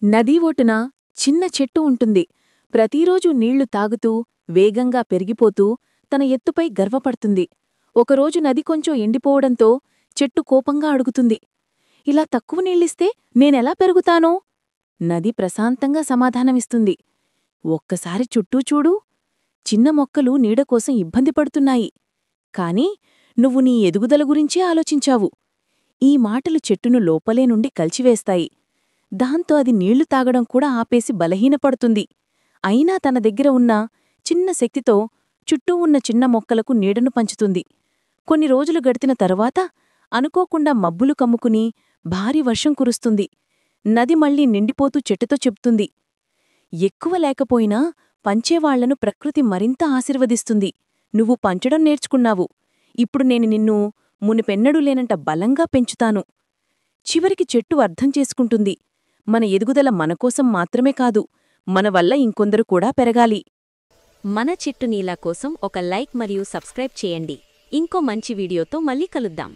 నదీ ఒడ్డున చిన్న చెట్టు ఉంటుంది. ప్రతిరోజూ నీళ్లు తాగుతూ, వేగంగా పెరిగిపోతూ, తన ఎత్తుపై గర్వపడుతుంది. ఒకరోజు నది కొంచెం ఎండిపోవడంతో చెట్టు కోపంగా అడుగుతుంది, ఇలా తక్కువ నీళ్ళిస్తే నేనెలా పెరుగుతానో? నది ప్రశాంతంగా సమాధానమిస్తుంది, ఒక్కసారి చుట్టూ చూడు. చిన్న మొక్కలు నీడకోసం ఇబ్బంది పడుతున్నాయి. కాని నువ్వు నీ ఎదుగుదల గురించే ఆలోచించావు. ఈ మాటలు చెట్టును లోపలే నుండి కల్చివేస్తాయి. దాంతో అది నీళ్లు తాగడం కూడా ఆపేసి బలహీనపడుతుంది. అయినా తన దగ్గర ఉన్న చిన్న శక్తితో చుట్టూ ఉన్న చిన్న మొక్కలకు నీడను పంచుతుంది. కొన్ని రోజులు గడిచిన తరువాత అనుకోకుండా మబ్బులు కమ్ముకుని భారీ వర్షం కురుస్తుంది. నది మళ్లీ నిండిపోతూ చెట్టుతో చెప్తుంది, ఎక్కువ లేకపోయినా పంచేవాళ్లను ప్రకృతి మరింత ఆశీర్వదిస్తుంది. నువ్వు పంచడం నేర్చుకున్నావు. ఇప్పుడు నేను నిన్ను మునుపెన్నడూ లేనంట బలంగా పెంచుతాను. చివరికి చెట్టు అర్థం చేసుకుంటుంది, మన ఎదుగుదల మనకోసం మాత్రమే కాదు, మన వల్ల ఇంకొందరు కూడా పెరగాలి. మన చిట్టు నీలా కోసం ఒక లైక్ మరియు సబ్స్క్రైబ్ చేయండి. ఇంకో మంచి వీడియోతో మళ్ళీ కలుద్దాం.